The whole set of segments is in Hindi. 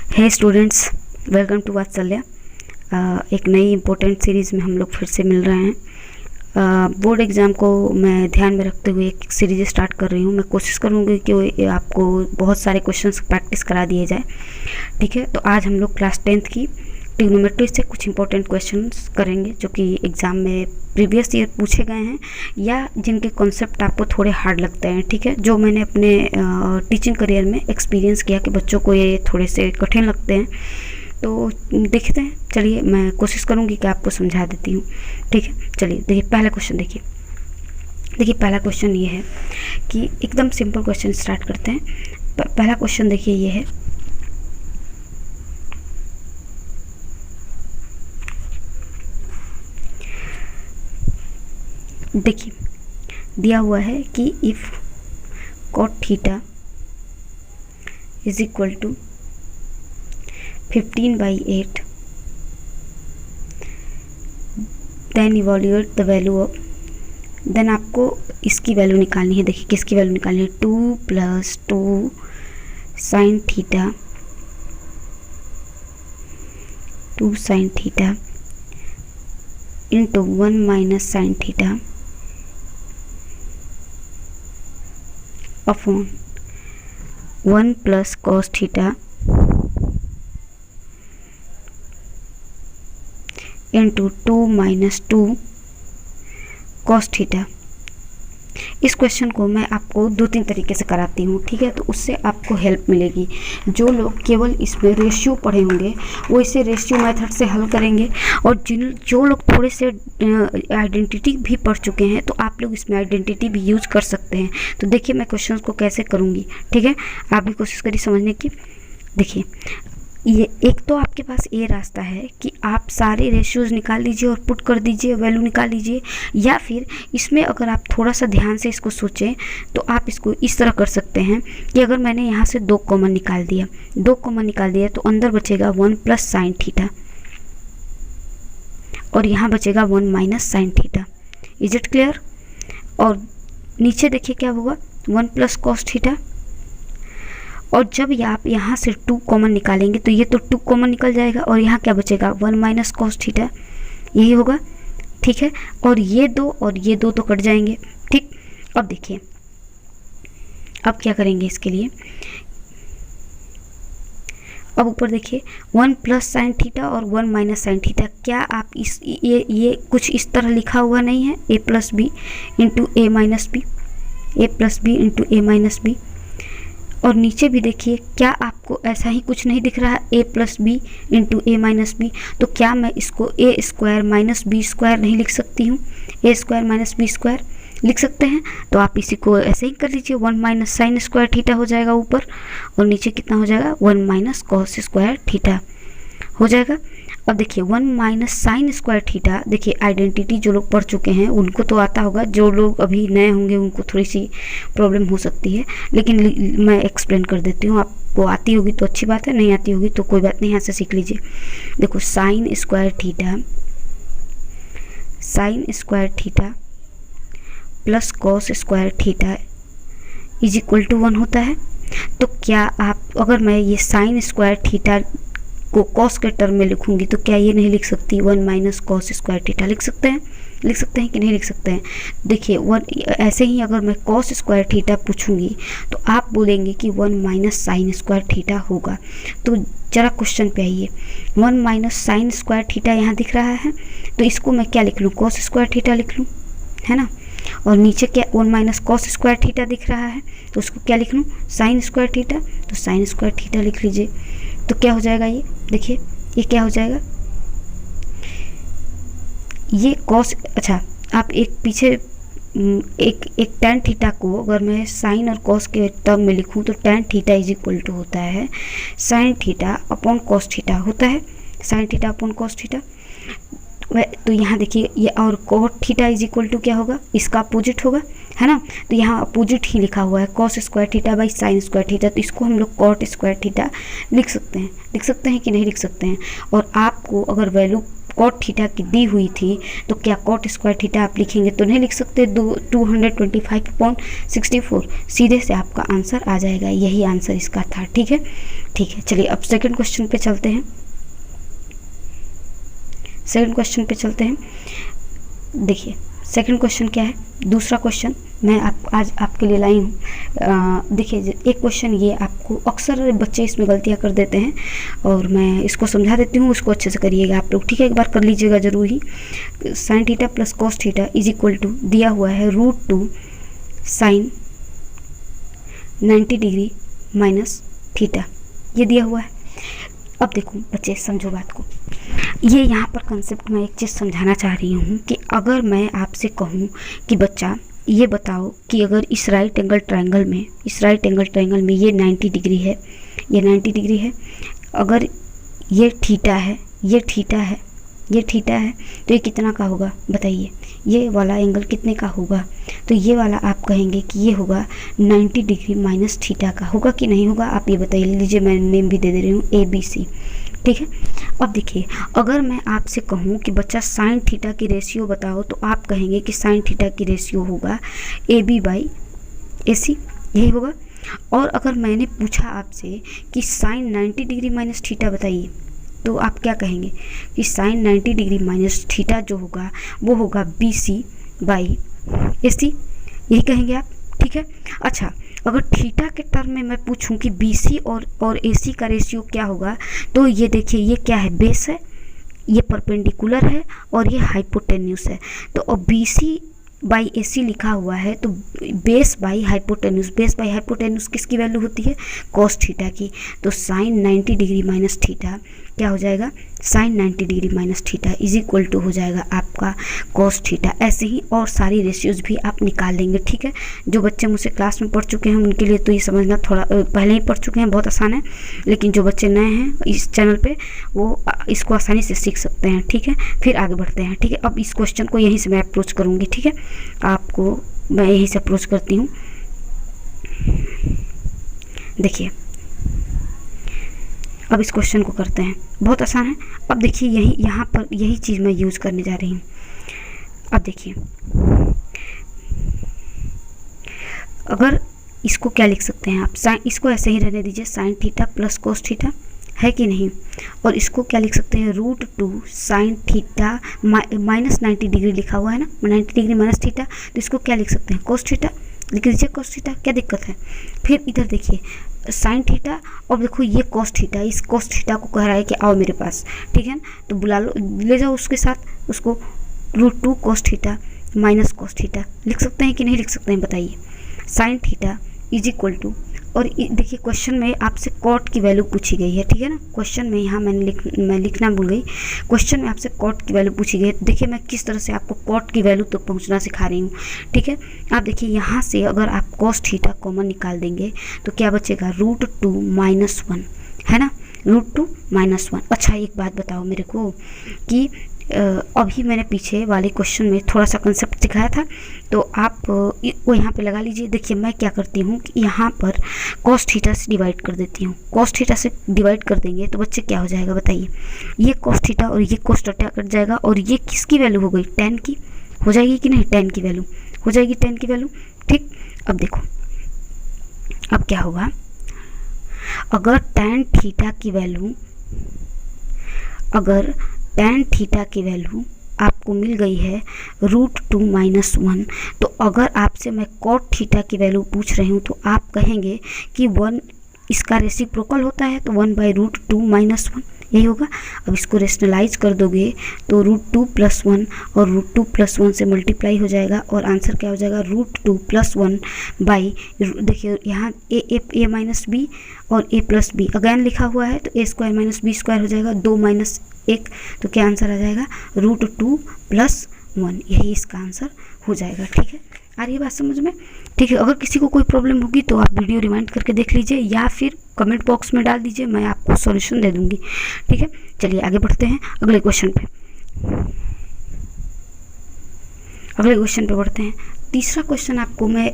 हे स्टूडेंट्स, वेलकम टू वात्सल्य। एक नई इम्पोर्टेंट सीरीज़ में हम लोग फिर से मिल रहे हैं। बोर्ड एग्ज़ाम को मैं ध्यान में रखते हुए एक सीरीज स्टार्ट कर रही हूँ। मैं कोशिश करूँगी कि आपको बहुत सारे क्वेश्चंस प्रैक्टिस करा दिए जाए, ठीक है। तो आज हम लोग क्लास 10th की ट्रिग्नोमेट्री से कुछ इंपॉर्टेंट क्वेश्चंस करेंगे जो कि एग्ज़ाम में प्रीवियस ईयर पूछे गए हैं या जिनके कॉन्सेप्ट आपको थोड़े हार्ड लगते हैं, ठीक है। जो मैंने अपने टीचिंग करियर में एक्सपीरियंस किया कि बच्चों को ये थोड़े से कठिन लगते हैं। तो देखते हैं, चलिए मैं कोशिश करूँगी कि आपको समझा देती हूँ, ठीक है। चलिए देखिए, पहला क्वेश्चन देखिए पहला क्वेश्चन ये है कि एकदम सिंपल क्वेश्चन स्टार्ट करते हैं। पहला क्वेश्चन देखिए ये है, देखिए दिया हुआ है कि if cot theta is equal to 15/8 then evaluate the value of, then आपको इसकी वैल्यू निकालनी है। देखिए किसकी वैल्यू निकालनी है, 2 + 2 sin theta 2 sin theta into 1 - sin theta upon 1 + cos theta into 2 - 2 cos theta. इस क्वेश्चन को मैं आपको 2-3 तरीके से कराती हूँ, ठीक है। तो उससे आपको हेल्प मिलेगी। जो लोग केवल इसमें रेशियो पढ़े होंगे वो इसे रेशियो मेथड से हल करेंगे, और जो लोग थोड़े से आइडेंटिटी भी पढ़ चुके हैं तो आप लोग इसमें आइडेंटिटी भी यूज कर सकते हैं। तो देखिए मैं क्वेश्चन को कैसे करूँगी, ठीक है। आप भी कोशिश करिए समझने की। देखिए ये एक तो आपके पास ये रास्ता है कि आप सारे रेशियोज निकाल लीजिए और पुट कर दीजिए, वैल्यू निकाल लीजिए, या फिर इसमें अगर आप थोड़ा सा ध्यान से इसको सोचें तो आप इसको इस तरह कर सकते हैं कि अगर मैंने यहाँ से 2 कॉमन निकाल दिया तो अंदर बचेगा 1 + sin थीटा और यहाँ बचेगा 1 - sin theta. Is it clear? और नीचे देखिए क्या होगा, 1 + cos थीटा, और जब आप यहाँ से 2 कॉमन निकालेंगे तो ये तो 2 कॉमन निकल जाएगा और यहाँ क्या बचेगा 1 - cos थीटा, यही होगा, ठीक है। और ये 2 और ये 2 तो कट जाएंगे, ठीक। अब देखिए अब क्या करेंगे इसके लिए, अब ऊपर देखिए 1 + sin थीटा और 1 - sin थीटा। क्या आप इस ये कुछ इस तरह लिखा हुआ नहीं है, a + b into a - b, a + b into a - b। और नीचे भी देखिए क्या आपको ऐसा ही कुछ नहीं दिख रहा है, a + b into a - b। तो क्या मैं इसको a² - b² नहीं लिख सकती हूँ, a² - b² लिख सकते हैं। तो आप इसी को ऐसे ही कर लीजिए, 1 - sin² थीटा हो जाएगा ऊपर, और नीचे कितना हो जाएगा 1 - cos² थीटा हो जाएगा। अब देखिए 1 - sin² थीटा, देखिए आइडेंटिटी जो लोग पढ़ चुके हैं उनको तो आता होगा, जो लोग अभी नए होंगे उनको थोड़ी सी प्रॉब्लम हो सकती है, लेकिन मैं एक्सप्लेन कर देती हूँ। आपको आती होगी तो अच्छी बात है, नहीं आती होगी तो कोई बात नहीं, यहाँ से सीख लीजिए। देखो sin² theta plus cos² theta is equal to 1 होता है। तो क्या आप, अगर मैं ये sin² थीटा को cos के टर्म में लिखूंगी तो क्या ये नहीं लिख सकती 1 - cos² थीटा? लिख सकते हैं कि नहीं लिख सकते हैं? देखिए ऐसे ही अगर मैं cos² थीटा पूछूंगी तो आप बोलेंगे कि 1 - sin² थीटा होगा। तो जरा क्वेश्चन पे आइए, 1 - sin² थीटा यहाँ दिख रहा है, तो इसको मैं क्या लिख लूँ, cos² थीटा लिख लूँ, है ना। और नीचे क्या 1 - cos² थीटा दिख रहा है, तो उसको क्या लिख लूँ, sin² थीटा, तो sin² थीटा लिख लीजिए। तो क्या हो जाएगा, ये देखिए ये क्या हो जाएगा, ये cos, अच्छा आप एक पीछे एक tan थीटा को अगर मैं sin और cos के टर्म में लिखूं तो tan theta is equal to होता है sin theta upon cos theta होता है, sin theta upon cos theta. तो यहाँ देखिए ये, और cot theta is equal to क्या होगा, इसका अपोजिट होगा, है ना। तो यहाँ अपोजिट ही लिखा हुआ है cos² theta by sin² theta, तो इसको हम लोग cot² थीटा लिख सकते हैं कि नहीं लिख सकते हैं। और आपको अगर वैल्यू कॉट थीटा की दी हुई थी तो क्या कॉट स्क्वायर थीटा आप लिखेंगे तो नहीं लिख सकते 225/64, सीधे से आपका आंसर आ जाएगा, यही आंसर इसका था। ठीक है, ठीक है, चलिए अब सेकंड क्वेश्चन पे चलते हैं। सेकंड क्वेश्चन पे चलते हैं। देखिए सेकंड क्वेश्चन क्या है, दूसरा क्वेश्चन मैं आज आपके लिए लाई हूँ। देखिए एक क्वेश्चन ये आपको अक्सर बच्चे इसमें गलतियाँ कर देते हैं और मैं इसको समझा देती हूँ, उसको अच्छे से करिएगा आप लोग। ठीक है, एक बार कर लीजिएगा जरूर ही। Sine theta plus cos theta is equal to दिया हुआ है √2 साइन 90 डिग्री माइनस थीटा, ये दिया हुआ है। अब देखो बच्चे समझो बात को, ये यहाँ पर कंसेप्ट में एक चीज़ समझाना चाह रही हूँ कि अगर मैं आपसे कहूँ कि बच्चा ये बताओ कि अगर इस राइट एंगल ट्रायंगल में ये 90 डिग्री है, ये 90 डिग्री है, अगर ये थीटा है, ये थीटा है, ये थीटा है, तो ये कितना का होगा बताइए, ये वाला एंगल कितने का होगा? तो ये वाला आप कहेंगे कि ये होगा 90 डिग्री माइनस थीटा का, होगा कि नहीं होगा आप ये बताइए। लीजिए मैं नेम भी दे दे रही हूँ ABC। ठीक है, अब देखिए अगर मैं आपसे कहूँ कि बच्चा साइन थीटा की रेशियो बताओ तो आप कहेंगे कि साइन थीटा की रेशियो होगा AB/AC, यही होगा। और अगर मैंने पूछा आपसे कि साइन 90 डिग्री माइनस थीटा बताइए तो आप क्या कहेंगे कि साइन 90 डिग्री माइनस थीटा जो होगा वो होगा BC/AC, यही कहेंगे आप। ठीक है, अच्छा अगर थीटा के टर्म में मैं पूछूं कि BC और AC का रेशियो क्या होगा तो ये देखिए ये क्या है, बेस है, ये परपेंडिकुलर है और ये हाइपोटेन्यूस है। तो अब BC/AC लिखा हुआ है तो बेस बाई हाइपोटेन्यूस किसकी वैल्यू होती है? कॉस थीटा की। तो साइन 90 डिग्री माइनस थीटा क्या हो जाएगा? Sine 90 degree minus theta is equal to हो जाएगा आपका कॉस थीटा। ऐसे ही और सारी रेशियोज भी आप निकाल लेंगे। ठीक है, जो बच्चे मुझसे क्लास में पढ़ चुके हैं उनके लिए तो ये समझना थोड़ा पहले ही पढ़ चुके हैं, बहुत आसान है, लेकिन जो बच्चे नए हैं इस चैनल पे वो इसको आसानी से सीख सकते हैं। ठीक है, फिर आगे बढ़ते हैं। ठीक है, अब इस क्वेश्चन को यहीं से मैं अप्रोच करूँगी। ठीक है, आपको मैं यहीं से अप्रोच करती हूँ। देखिए अब इस क्वेश्चन को करते हैं, बहुत आसान है। अब देखिए यहाँ पर यही चीज़ मैं यूज़ करने जा रही हूँ। अब देखिए अगर इसको क्या लिख सकते हैं आप, साइन, इसको ऐसे ही रहने दीजिए, sign theta plus cos theta, है कि नहीं। और इसको क्या लिख सकते हैं, √2 साइन थीटा माइनस 90 डिग्री लिखा हुआ है ना, 90 डिग्री माइनस थीटा, तो इसको क्या लिख सकते हैं, कोस थीटा लिख दीजिए, कोस थीटा, क्या दिक्कत है। फिर इधर देखिए साइन थीटा और देखो ये कोस थीटा, इस कोस थीटा को कह रहा है कि आओ मेरे पास। ठीक है ना, तो बुला लो, ले जाओ उसके साथ उसको, √2 cos theta minus cos theta लिख सकते हैं कि नहीं लिख सकते हैं बताइए। Sine theta is equal to, और देखिए क्वेश्चन में आपसे कॉट की वैल्यू पूछी गई है। ठीक है ना, क्वेश्चन में यहाँ मैं लिखना भूल गई, क्वेश्चन में आपसे कॉट की वैल्यू पूछी गई है। देखिए मैं किस तरह से आपको कॉट की वैल्यू तक पहुँचना सिखा रही हूँ। ठीक है, आप देखिए यहाँ से अगर आप कॉस थीटा कॉमन निकाल देंगे तो क्या बचेगा, √2 माइनस 1, है ना, √2 माइनस 1। अच्छा एक बात बताओ मेरे को कि अभी मैंने पीछे वाले क्वेश्चन में थोड़ा सा कंसेप्ट दिखाया था, तो आप वो यहाँ पे लगा लीजिए। देखिए मैं क्या करती हूँ कि यहाँ पर कॉस थीटा से डिवाइड कर देती हूँ। कॉस थीटा से डिवाइड कर देंगे तो बच्चे क्या हो जाएगा बताइए, ये कॉस थीटा और ये कॉस थीटा कट जाएगा और ये किसकी वैल्यू हो गई, tan की हो जाएगी कि नहीं, tan की वैल्यू हो जाएगी, tan की वैल्यू। ठीक, अब देखो अब क्या होगा, अगर tan थीटा की वैल्यू, अगर tan थीटा की वैल्यू आपको मिल गई है √2 माइनस 1, तो अगर आपसे मैं कॉट थीटा की वैल्यू पूछ रही हूँ तो आप कहेंगे कि 1 इसका रेसिप्रोकल होता है तो 1/√2 माइनस 1, यही होगा। अब इसको रेशनलाइज कर दोगे तो √2 प्लस 1 और √2 प्लस 1 से मल्टीप्लाई हो जाएगा और आंसर क्या हो जाएगा, √2 प्लस 1 बाई, देखिए यहाँ a माइनस बी और a प्लस बी अगैन लिखा हुआ है तो a² माइनस बी स्क्वायर हो जाएगा, 2 माइनस 1, तो क्या आंसर आ जाएगा, √2 प्लस 1, यही इसका आंसर हो जाएगा। ठीक है, आ रही है बात समझ में। ठीक है, अगर किसी को कोई प्रॉब्लम होगी तो आप वीडियो रिवाइंड करके देख लीजिए या फिर कमेंट बॉक्स में डाल दीजिए, मैं आपको सॉल्यूशन दे दूंगी। ठीक है, चलिए आगे बढ़ते हैं अगले क्वेश्चन पे। अगले क्वेश्चन पे बढ़ते हैं। तीसरा क्वेश्चन आपको मैं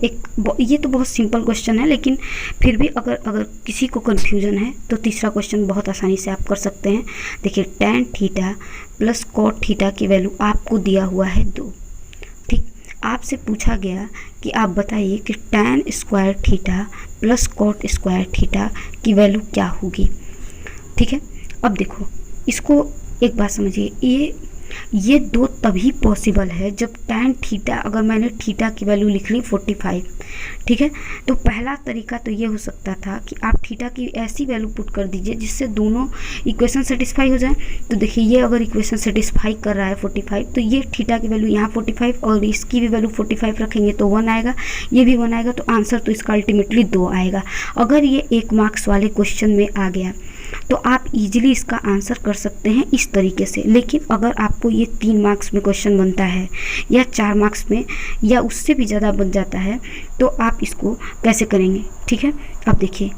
ये तो बहुत सिंपल क्वेश्चन है, लेकिन फिर भी अगर किसी को कन्फ्यूजन है तो तीसरा क्वेश्चन बहुत आसानी से आप कर सकते हैं। देखिए tan theta plus cot theta की वैल्यू आपको दिया हुआ है 2। ठीक, आपसे पूछा गया कि आप बताइए कि tan square theta plus cot square theta की वैल्यू क्या होगी। ठीक है, अब देखो इसको एक बात समझिए, ये 2 तभी पॉसिबल है जब tan थीटा, अगर मैंने थीटा की वैल्यू लिख ली 45। ठीक है, तो पहला तरीका तो ये हो सकता था कि आप थीटा की ऐसी वैल्यू पुट कर दीजिए जिससे दोनों इक्वेशन सेटिस्फाई हो जाए। तो देखिए ये अगर इक्वेशन सेटिस्फाई कर रहा है 45, तो ये थीटा की वैल्यू यहाँ 45 और इसकी भी वैल्यू 45 रखेंगे तो 1 आएगा, ये भी 1 आएगा, तो आंसर तो इसका अल्टीमेटली 2 आएगा। अगर ये 1 मार्क्स वाले क्वेश्चन में आ गया तो आप इजीली इसका आंसर कर सकते हैं इस तरीके से। लेकिन अगर आपको ये 3 मार्क्स में क्वेश्चन बनता है या 4 मार्क्स में या उससे भी ज़्यादा बन जाता है तो आप इसको कैसे करेंगे। ठीक है, अब देखिए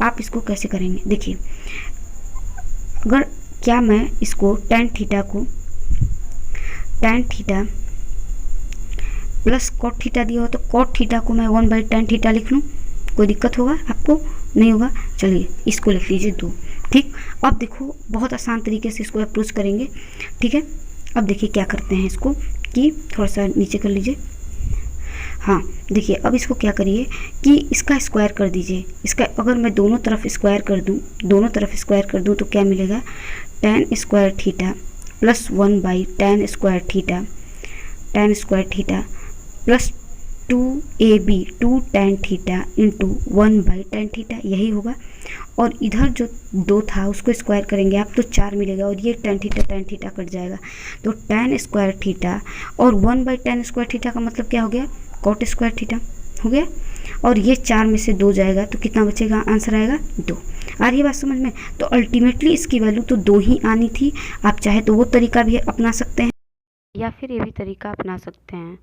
आप इसको कैसे करेंगे। देखिए अगर क्या मैं इसको tan theta plus cot theta दिया हो तो cot थीटा को मैं 1/tan थीटा लिख लूँ, कोई दिक्कत होगा आपको? नहीं होगा। चलिए इसको लिख लीजिए 2। ठीक, अब देखो बहुत आसान तरीके से इसको अप्रोच करेंगे। ठीक है, अब देखिए क्या करते हैं इसको कि थोड़ा सा नीचे कर लीजिए। हाँ देखिए, अब इसको क्या करिए कि इसका स्क्वायर कर दीजिए। इसका अगर मैं दोनों तरफ स्क्वायर कर दूँ तो क्या मिलेगा, tan square theta plus 1/tan square theta plus 2ab 2 tan theta into 1/tan theta, यही होगा। और इधर जो 2 था उसको स्क्वायर करेंगे आप तो 4 मिलेगा, और ये tan थीटा कट जाएगा तो tan स्क्वायर थीटा और 1/tan स्क्वायर थीटा का मतलब क्या हो गया, cot स्क्वायर थीटा हो गया। और ये 4 में से 2 जाएगा तो कितना बचेगा, आंसर आएगा 2। आ रही है बात समझ में? तो अल्टीमेटली इसकी वैल्यू तो 2 ही आनी थी। आप चाहे तो वो तरीका भी अपना सकते हैं या फिर ये भी तरीका अपना सकते हैं।